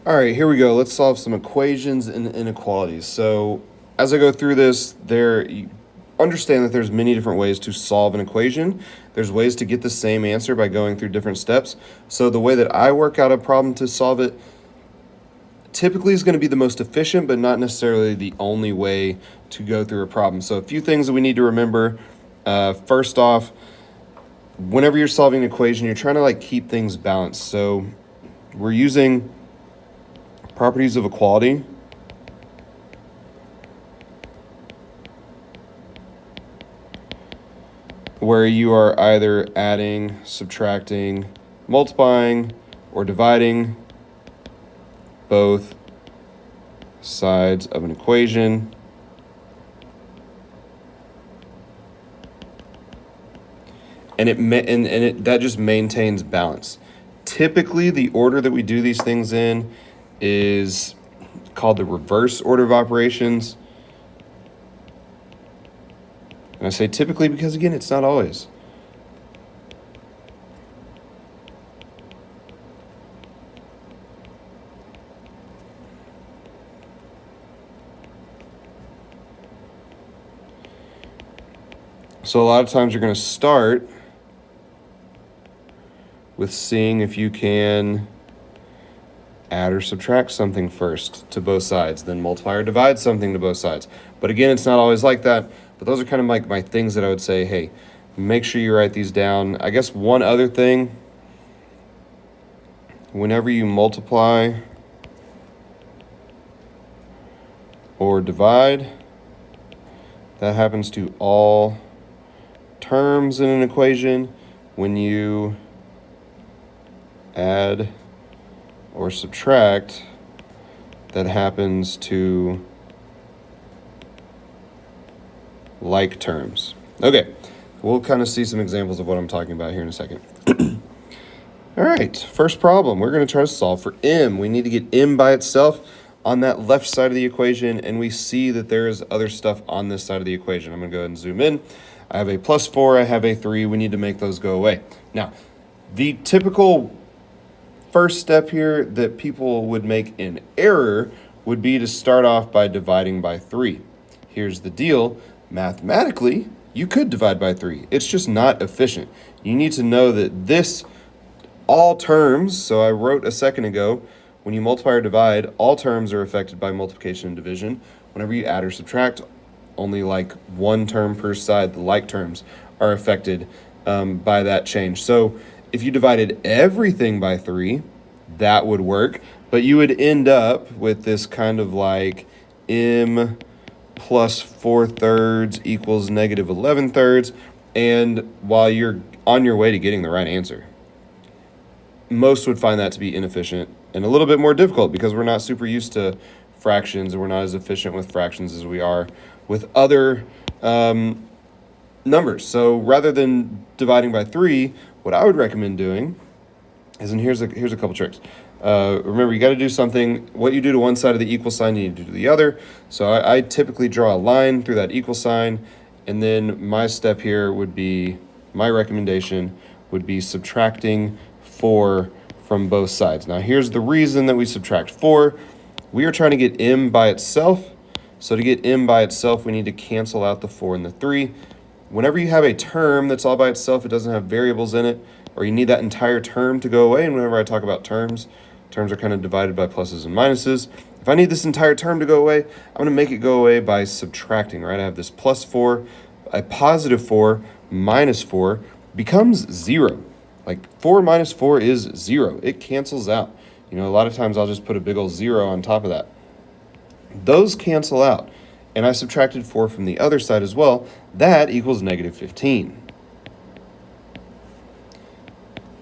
All right, here we go. Let's solve some equations and inequalities. So as I go through this, you understand that there's many different ways to solve an equation. There's ways to get the same answer by going through different steps. So the way that I work out a problem to solve it typically is going to be the most efficient, but not necessarily the only way to go through a problem. So a few things that we need to remember. First off, whenever you're solving an equation, you're trying to keep things balanced. So we're using properties of equality. Where you are either adding, subtracting, multiplying, or dividing both sides of an equation. And that just maintains balance. Typically, the order that we do these things in is called the reverse order of operations. And I say typically because, again, it's not always. So a lot of times you're going to start with seeing if you can add or subtract something first to both sides, then multiply or divide something to both sides. But again, it's not always like that. But those are kind of like my things that I would say, hey, make sure you write these down. I guess one other thing, whenever you multiply or divide, that happens to all terms in an equation. When you add or subtract, that happens to like terms. Okay, we'll kind of see some examples of what I'm talking about here in a second. All right, first problem, we're going to try to solve for m. We need to get m by itself on that left side of the equation, and we see that there's other stuff on this side of the equation. I'm going to go ahead and zoom in. I have a +4, I have a 3. We need to make those go away. Now, the typical first step here that people would make in error would be to start off by dividing by 3. Here's the deal. Mathematically, you could divide by 3. It's just not efficient. You need to know that all terms, so I wrote a second ago, when you multiply or divide, all terms are affected by multiplication and division. Whenever you add or subtract, only one term per side, the like terms, are affected by that change. So if you divided everything by 3, that would work, but you would end up with this kind of m plus 4/3 equals negative 11/3, and while you're on your way to getting the right answer, most would find that to be inefficient and a little bit more difficult because we're not super used to fractions, and we're not as efficient with fractions as we are with other numbers. So rather than dividing by 3, what I would recommend doing is, and here's a couple tricks. Remember, you got to do something. What you do to one side of the equal sign, you need to do to the other. So I typically draw a line through that equal sign, and then my step here would be, my recommendation would be subtracting 4 from both sides. Now here's the reason that we subtract 4. We are trying to get m by itself. So to get m by itself, we need to cancel out the 4 and the 3. Whenever you have a term that's all by itself, it doesn't have variables in it, or you need that entire term to go away. And whenever I talk about terms are kind of divided by pluses and minuses. If I need this entire term to go away, I'm going to make it go away by subtracting, right? I have this +4, a +4 minus 4 becomes 0. 4 minus 4 is 0. It cancels out. A lot of times I'll just put a big old 0 on top of that. Those cancel out. And I subtracted 4 from the other side as well. That equals negative 15.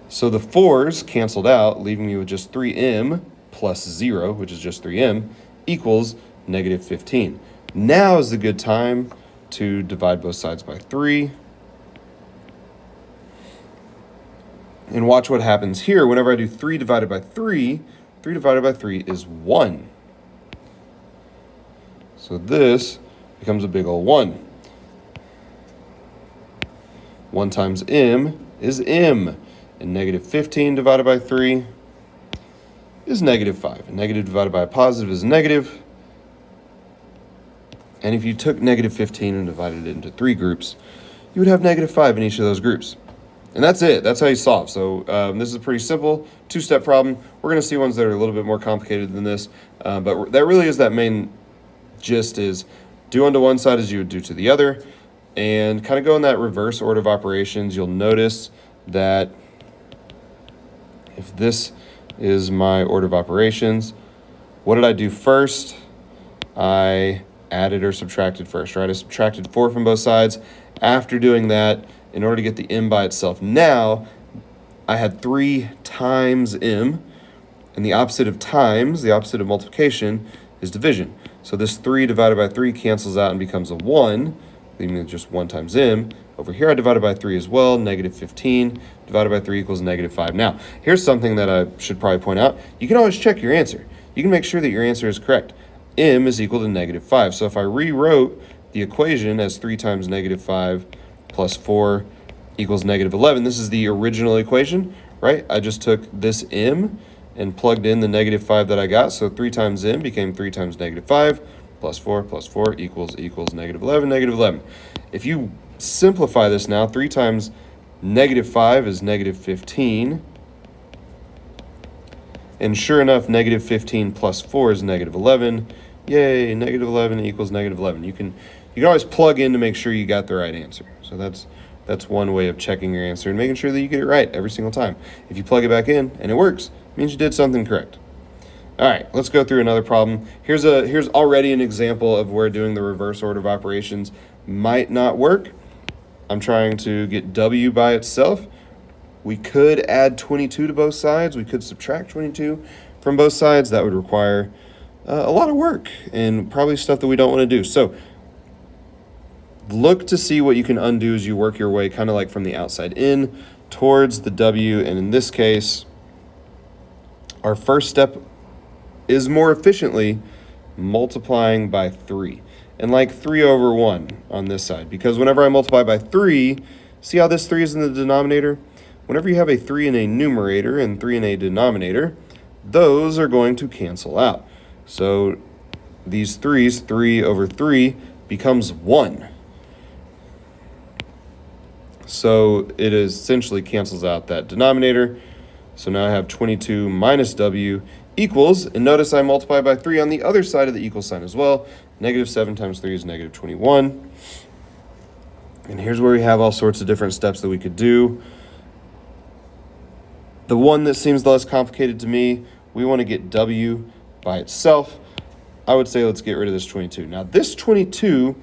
So the 4's canceled out, leaving me with just 3m plus 0, which is just 3m, equals negative 15. Now is the good time to divide both sides by 3. And watch what happens here. Whenever I do 3 divided by 3, 3 divided by 3 is 1. So this becomes a big old 1. 1 times m is m. And negative 15 divided by 3 is negative 5. A negative divided by a positive is negative. And if you took negative 15 and divided it into 3 groups, you would have negative 5 in each of those groups. And that's it. That's how you solve. So this is a pretty simple 2-step problem. We're going to see ones that are a little bit more complicated than this. But that really is that main gist is do unto one side as you would do to the other. And kind of go in that reverse order of operations. You'll notice that if this is my order of operations, what did I do first? I added or subtracted first, right? I subtracted 4 from both sides. After doing that, in order to get the m by itself, now I had 3 times m, and the opposite of times, the opposite of multiplication, is division. So this 3 divided by 3 cancels out and becomes a 1, leaving me just 1 times m. Over here I divided by 3 as well, negative 15 divided by 3 equals negative 5. Now, here's something that I should probably point out. You can always check your answer. You can make sure that your answer is correct. M is equal to negative 5. So if I rewrote the equation as 3 times negative 5 plus 4 equals negative 11, this is the original equation, right? I just took this m and plugged in the negative 5 that I got. So 3 times m became 3 times negative 5 plus 4 equals negative 11, negative 11. If you simplify this now, 3 times negative 5 is negative 15. And sure enough, negative 15 plus 4 is negative 11. Yay, negative 11 equals negative 11. You can always plug in to make sure you got the right answer. So that's one way of checking your answer and making sure that you get it right every single time. If you plug it back in and it works, it means you did something correct. All right, let's go through another problem. Here's already an example of where doing the reverse order of operations might not work. I'm trying to get w by itself. We could add 22 to both sides. We could subtract 22 from both sides. That would require a lot of work and probably stuff that we don't want to do. So look to see what you can undo as you work your way kind of like from the outside in towards the w. And in this case, our first step is more efficiently multiplying by 3. And like 3 over 1 on this side. Because whenever I multiply by 3, see how this 3 is in the denominator? Whenever you have a 3 in a numerator and 3 in a denominator, those are going to cancel out. So these 3's, 3 over 3, becomes 1. So it essentially cancels out that denominator. So now I have 22 minus w equals, and notice I multiply by 3 on the other side of the equal sign as well. Negative 7 times 3 is negative 21. And here's where we have all sorts of different steps that we could do. The one that seems the less complicated to me, we want to get w by itself. I would say let's get rid of this 22. Now this 22,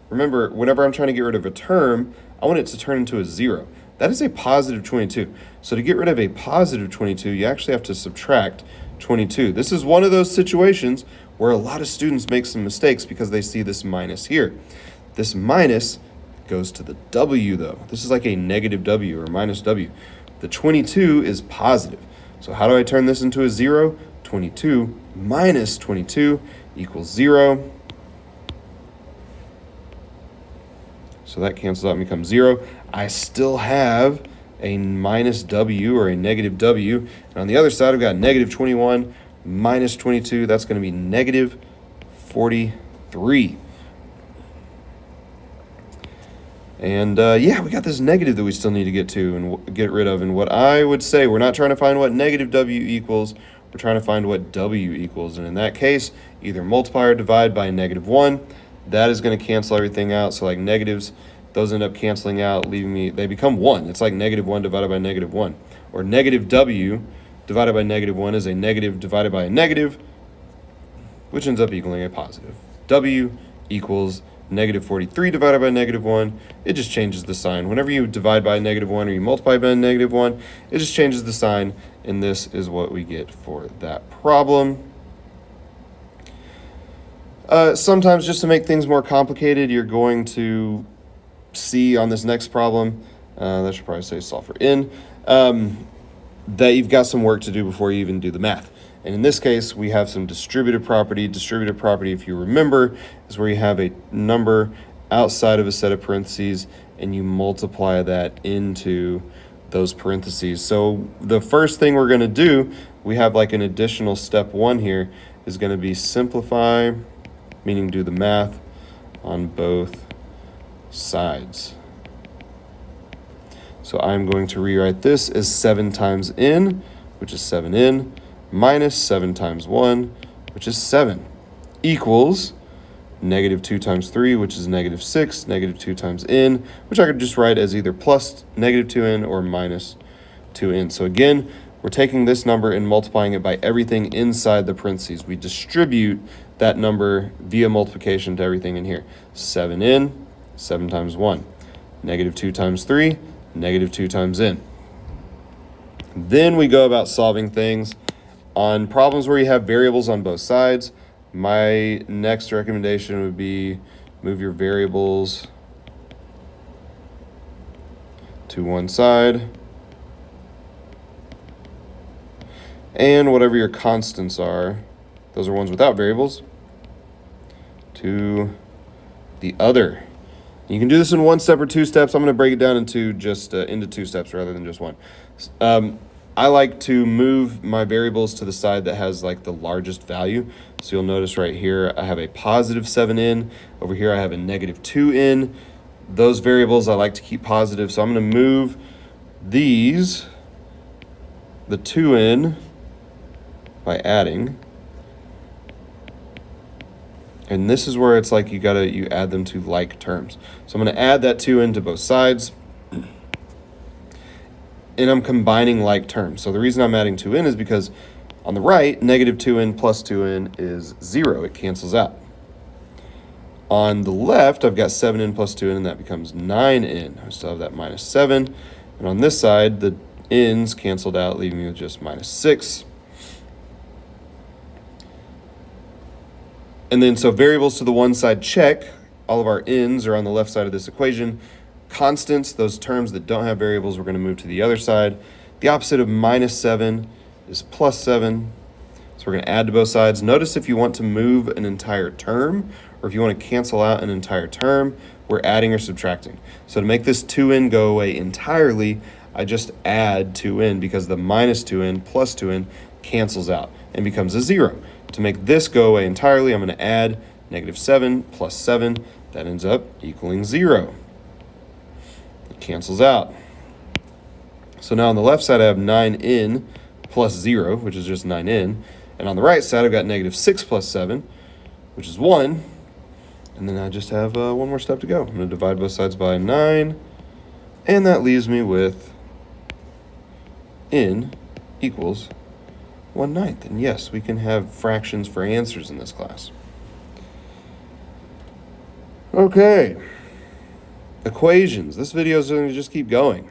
remember, whenever I'm trying to get rid of a term, I want it to turn into a 0. That is a positive 22. So to get rid of a positive 22, you actually have to subtract 22. This is one of those situations where a lot of students make some mistakes because they see this minus here. This minus goes to the w though. This is like a negative w or minus w. The 22 is positive. So how do I turn this into a 0? 22 minus 22 equals 0. So that cancels out and becomes 0. I still have a minus w or a negative w. And on the other side, I've got negative 21 minus 22. That's going to be negative 43. And yeah, we got this negative that we still need to get to and get rid of. And what I would say, we're not trying to find what negative w equals. We're trying to find what w equals. And in that case, either multiply or divide by negative 1. That is going to cancel everything out. So like negatives, those end up canceling out, leaving me, they become 1. It's like negative 1 divided by negative 1. Or negative w divided by negative 1 is a negative divided by a negative, which ends up equaling a positive. W equals negative 43 divided by negative 1. It just changes the sign. Whenever you divide by negative 1 or you multiply by negative 1, it just changes the sign, and this is what we get for that problem. Sometimes, just to make things more complicated, you're going to see on this next problem, that should probably say solve for n, that you've got some work to do before you even do the math. And in this case, we have some distributive property. Distributive property, if you remember, is where you have a number outside of a set of parentheses and you multiply that into those parentheses. So the first thing we're going to do, we have like an additional step 1 here, is going to be simplify, meaning do the math on both sides. So I'm going to rewrite this as 7 times n, which is 7n, minus 7 times 1, which is 7, equals negative 2 times 3, which is negative 6, negative 2 times n, which I could just write as either plus negative 2n or minus 2n. So again, we're taking this number and multiplying it by everything inside the parentheses. We distribute that number via multiplication to everything in here. 7n, 7 times 1. Negative 2 times 3, negative 2 times n. Then we go about solving things. On problems where you have variables on both sides, my next recommendation would be move your variables to one side, and whatever your constants are, those are ones without variables, to the other. You can do this in 1 step or 2 steps. I'm going to break it down into just into 2 steps rather than just one. I like to move my variables to the side that has like the largest value. So you'll notice right here I have a positive 7n. Over here I have a negative 2n. Those variables I like to keep positive, so I'm going to move these, the 2n, by adding. And this is where it's like you add them to like terms. So I'm going to add that 2n to both sides. And I'm combining like terms. So the reason I'm adding 2n is because on the right, negative 2n plus 2n is 0. It cancels out. On the left, I've got 7n plus 2n, and that becomes 9n. I still have that minus 7. And on this side, the n's canceled out, leaving me with just minus 6. And then so variables to the one side check. All of our n's are on the left side of this equation. Constants, those terms that don't have variables, we're going to move to the other side. The opposite of minus 7 is plus 7. So we're going to add to both sides. Notice if you want to move an entire term, or if you want to cancel out an entire term, we're adding or subtracting. So to make this 2n go away entirely, I just add 2n because the minus 2n plus 2n cancels out and becomes a 0. To make this go away entirely, I'm going to add negative 7 plus 7. That ends up equaling 0. Cancels out. So now on the left side I have 9n plus 0, which is just 9n. And on the right side I've got negative 6 plus 7, which is 1. And then I just have one more step to go. I'm going to divide both sides by 9. And that leaves me with n equals 1/9. And yes, we can have fractions for answers in this class. Okay. Equations. This video is going to just keep going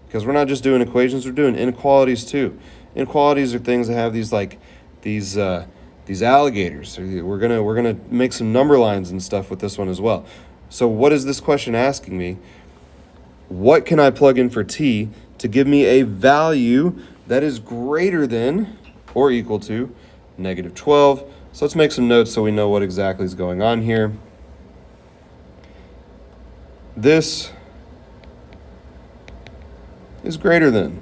because we're not just doing equations, we're doing inequalities too. Inequalities are things that have these alligators. We're gonna make some number lines and stuff with this one as well. So what is this question asking me? What can I plug in for t to give me a value that is greater than or equal to negative 12? So let's make some notes so we know what exactly is going on here. This is greater than.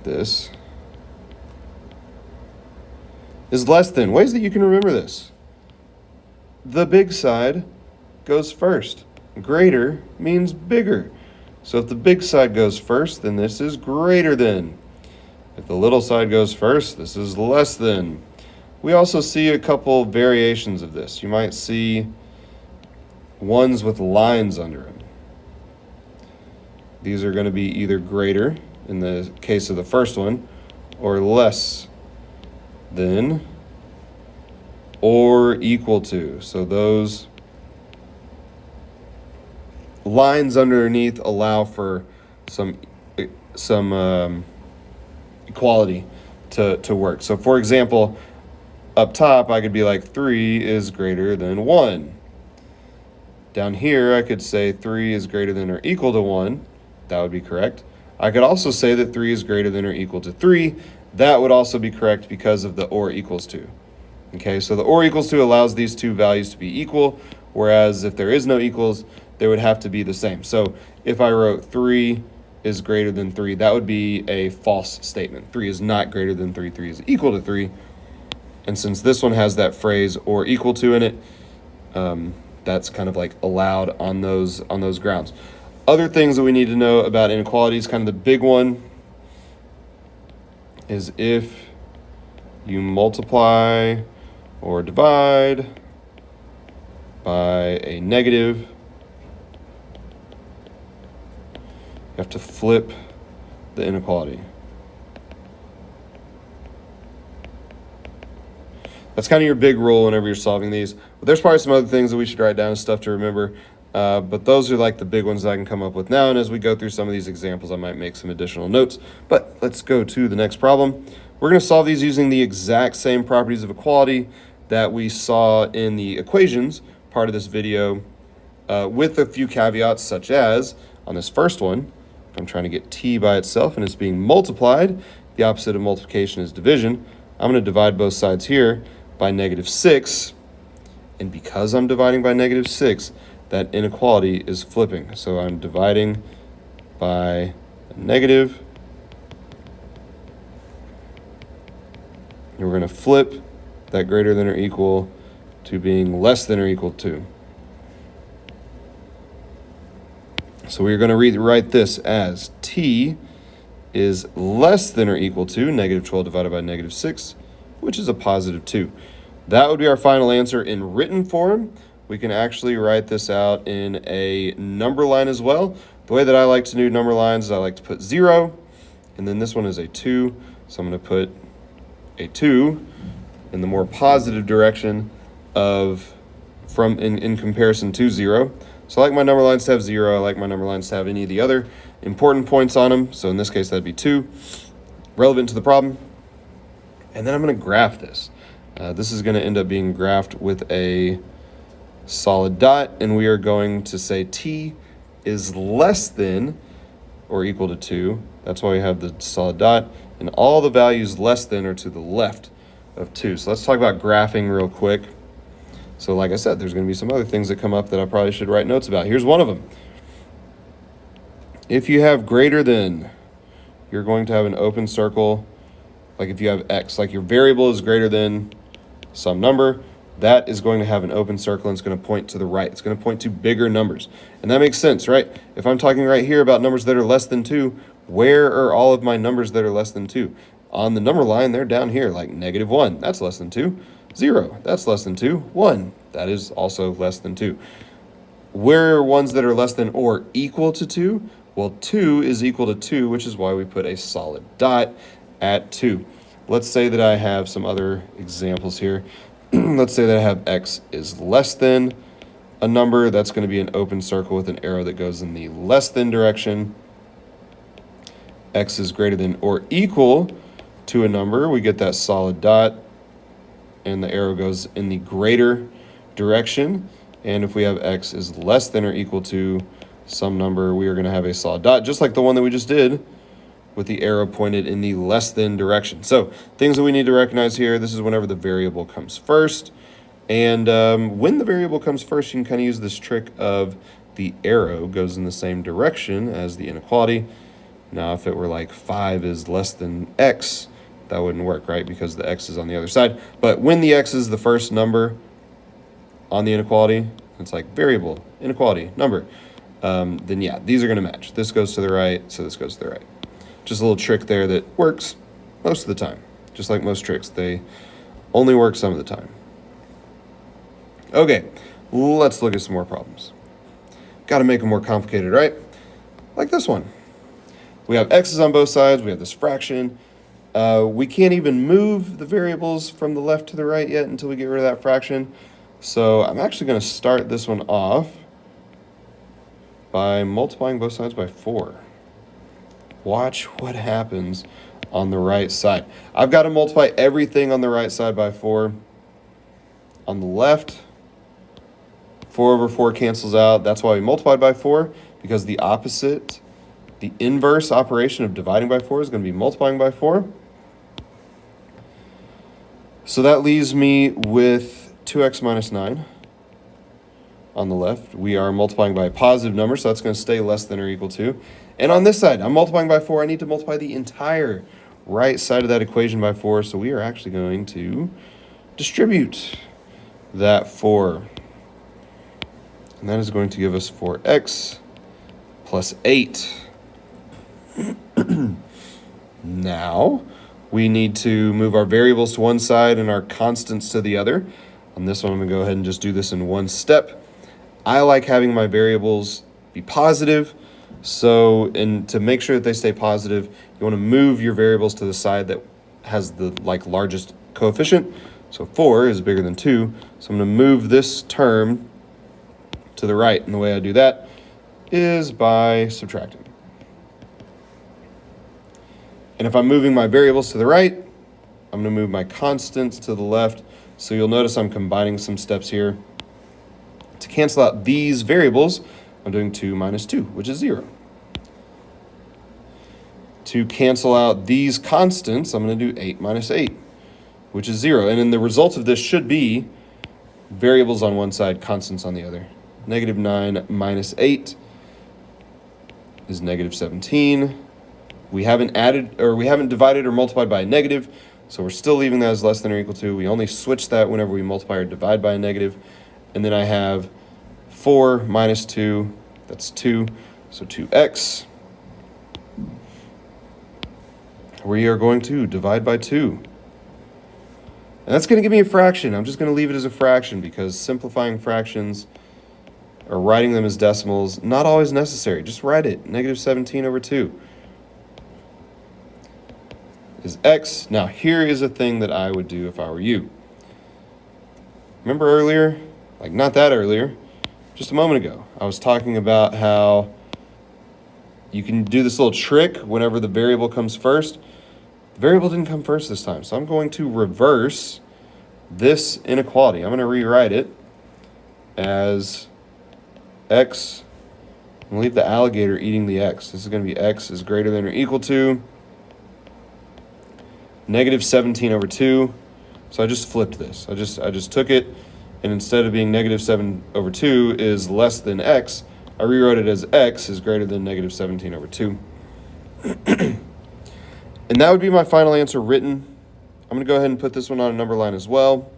This is less than. Ways that you can remember this. The big side goes first. Greater means bigger. So if the big side goes first, then this is greater than. If the little side goes first, this is less than. We also see a couple variations of this. You might see ones with lines under them. These are going to be either greater, in the case of the first one, or less than, or equal to. So those lines underneath allow for some equality to work. So for example, up top, I could be like 3 is greater than 1. Down here, I could say 3 is greater than or equal to 1. That would be correct. I could also say that 3 is greater than or equal to 3. That would also be correct because of the or equals to. Okay, so the or equals to allows these two values to be equal, whereas if there is no equals, they would have to be the same. So if I wrote 3 is greater than 3, that would be a false statement. 3 is not greater than 3. 3 is equal to 3. And since this one has that phrase or equal to in it, that's kind of like allowed on those grounds. Other things that we need to know about inequalities, kind of the big one, is if you multiply or divide by a negative, you have to flip the inequality. That's kind of your big rule whenever you're solving these. But there's probably some other things that we should write down as stuff to remember. But those are like the big ones that I can come up with now. And as we go through some of these examples, I might make some additional notes. But let's go to the next problem. We're going to solve these using the exact same properties of equality that we saw in the equations part of this video, with a few caveats, such as on this first one, if I'm trying to get t by itself and it's being multiplied, the opposite of multiplication is division. I'm going to divide both sides here by -6, and because I'm dividing by -6, that inequality is flipping. So I'm dividing by a negative, and we're going to flip that greater than or equal to being less than or equal to. So we're going to rewrite this as t is less than or equal to -12 divided by -6, which is a +2. That would be our final answer in written form. We can actually write this out in a number line as well. The way that I like to do number lines is I like to put 0, and then this one is a 2, so I'm going to put a 2 in the more positive direction of in comparison to 0. So I like my number lines to have 0. I like my number lines to have any of the other important points on them. So in this case, that'd be 2, relevant to the problem. And then I'm going to graph this. This is going to end up being graphed with a solid dot, and we are going to say t is less than or equal to 2. That's why we have the solid dot, and all the values less than are to the left of 2. So let's talk about graphing real quick. So like I said, there's going to be some other things that come up that I probably should write notes about. Here's one of them. If you have greater than, you're going to have an open circle. Like if you have x, like your variable is greater than some number, that is going to have an open circle and it's going to point to the right. It's going to point to bigger numbers. And that makes sense, right? If I'm talking right here about numbers that are less than 2, where are all of my numbers that are less than 2? On the number line, they're down here, like -1, that's less than 2. 0, that's less than 2. 1, that is also less than 2. Where are ones that are less than or equal to 2? Well, 2 is equal to 2, which is why we put a solid dot at 2. Let's say that I have some other examples here. Let's say that I have x is less than a number. That's going to be an open circle with an arrow that goes in the less than direction. X is greater than or equal to a number. We get that solid dot, and the arrow goes in the greater direction. And if we have x is less than or equal to some number, we are going to have a solid dot, just like the one that we just did, with the arrow pointed in the less than direction. So things that we need to recognize here, this is whenever the variable comes first. And when the variable comes first, you can kind of use this trick of the arrow goes in the same direction as the inequality. Now, if it were like 5 is less than x, that wouldn't work, right? Because the x is on the other side. But when the x is the first number on the inequality, it's like variable, inequality, number, then yeah, these are going to match. This goes to the right, so this goes to the right. Just a little trick there that works most of the time. Just like most tricks, they only work some of the time. Okay, let's look at some more problems. Got to make them more complicated, right? Like this one. We have x's on both sides. We have this fraction. We can't even move the variables from the left to the right yet until we get rid of that fraction. So I'm actually going to start this one off by multiplying both sides by 4. Watch what happens on the right side. I've got to multiply everything on the right side by 4. On the left, 4 over 4 cancels out. That's why we multiplied by 4, because the opposite, the inverse operation of dividing by 4 is going to be multiplying by 4. So that leaves me with 2x minus 9 on the left, we are multiplying by a positive number, so that's going to stay less than or equal to. And on this side, I'm multiplying by 4. I need to multiply the entire right side of that equation by 4, so we are actually going to distribute that 4. And that is going to give us 4x plus 8. Now, we need to move our variables to one side and our constants to the other. On this one, I'm going to go ahead and just do this in one step. I like having my variables be positive. So, and to make sure that they stay positive, you want to move your variables to the side that has the largest coefficient. So 4 is bigger than 2. So I'm going to move this term to the right. And the way I do that is by subtracting. And if I'm moving my variables to the right, I'm going to move my constants to the left. So you'll notice I'm combining some steps here. To cancel out these variables, I'm doing 2 minus 2, which is 0. To cancel out these constants, I'm going to do 8 minus 8, which is 0. And then the result of this should be variables on one side, constants on the other. Negative 9 minus 8 is negative 17. We haven't divided or multiplied by a negative, so we're still leaving that as less than or equal to. We only switch that whenever we multiply or divide by a negative. And then I have 4 minus 2, that's 2, so 2x. We are going to divide by 2. And that's going to give me a fraction. I'm just going to leave it as a fraction because simplifying fractions or writing them as decimals, not always necessary. Just write it, negative 17 over 2. Is x. Now here is a thing that I would do if I were you. Remember earlier, not that earlier, just a moment ago, I was talking about how you can do this little trick whenever the variable comes first. The variable didn't come first this time, so I'm going to reverse this inequality. I'm going to rewrite it as x. I'm going to leave the alligator eating the x. This is going to be x is greater than or equal to negative 17 over 2. So I just flipped this. I just took it, and instead of being negative 7 over 2 is less than x, I rewrote it as x is greater than negative 17 over 2. And that would be my final answer written. I'm going to go ahead and put this one on a number line as well.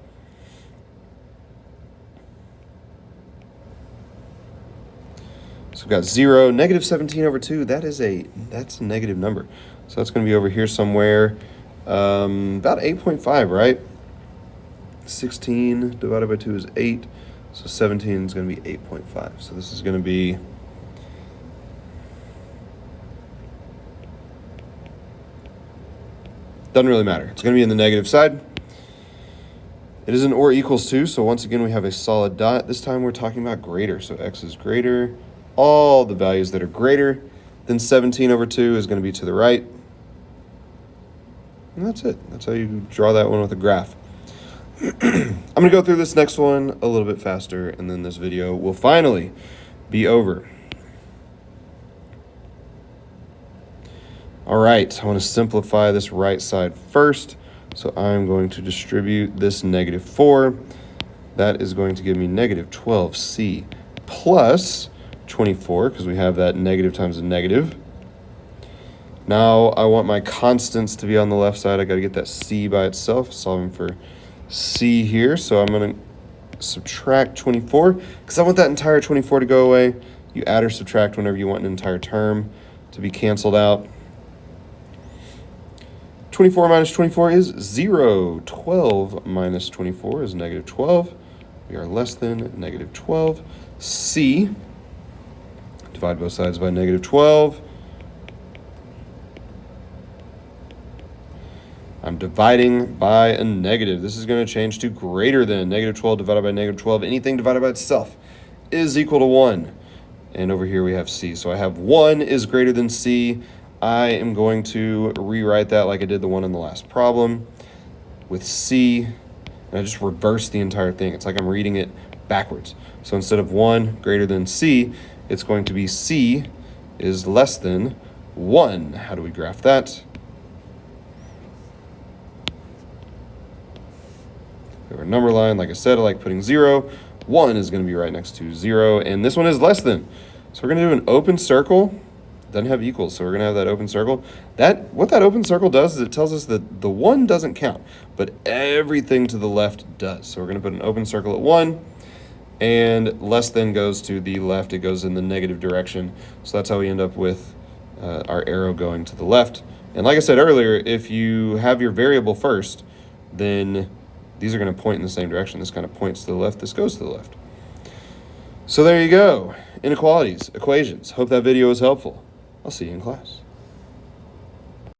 So we've got 0, negative 17 over 2. That's a negative number. So that's going to be over here somewhere. About 8.5, right? 16 divided by 2 is 8. So 17 is going to be 8.5. So this is going to be doesn't really matter. It's going to be in the negative side. It is an or equals to, so once again we have a solid dot. This time we're talking about greater, so x is greater. All the values that are greater than 17 over 2 is going to be to the right. And that's it. That's how you draw that one with a graph. I'm going to go through this next one a little bit faster, and then this video will finally be over. All right, I want to simplify this right side first. So I'm going to distribute this negative 4. That is going to give me negative 12c plus 24, because we have that negative times a negative. Now I want my constants to be on the left side. I got to get that c by itself, solving for c here. So I'm going to subtract 24, because I want that entire 24 to go away. You add or subtract whenever you want an entire term to be canceled out. 24 minus 24 is 0. 12 minus 24 is negative 12. We are less than negative 12. C, divide both sides by negative 12. I'm dividing by a negative. This is going to change to greater than. Negative 12 divided by negative 12. Anything divided by itself is equal to 1. And over here we have C. So I have 1 is greater than C. I am going to rewrite that like I did the one in the last problem with C, and I just reverse the entire thing. It's like I'm reading it backwards. So instead of 1 greater than C, it's going to be C is less than 1. How do we graph that? We have our number line. Like I said, I like putting 0 1 is going to be right next to 0, and this one is less than. So we're going to do an open circle, doesn't have equals, so we're going to have that open circle. What that open circle does is it tells us that the 1 doesn't count, but everything to the left does. So we're going to put an open circle at 1, and less than goes to the left. It goes in the negative direction. So that's how we end up with our arrow going to the left. And like I said earlier, if you have your variable first, then these are going to point in the same direction. This kind of points to the left. This goes to the left. So there you go. Inequalities, equations. Hope that video was helpful. I'll see you in class.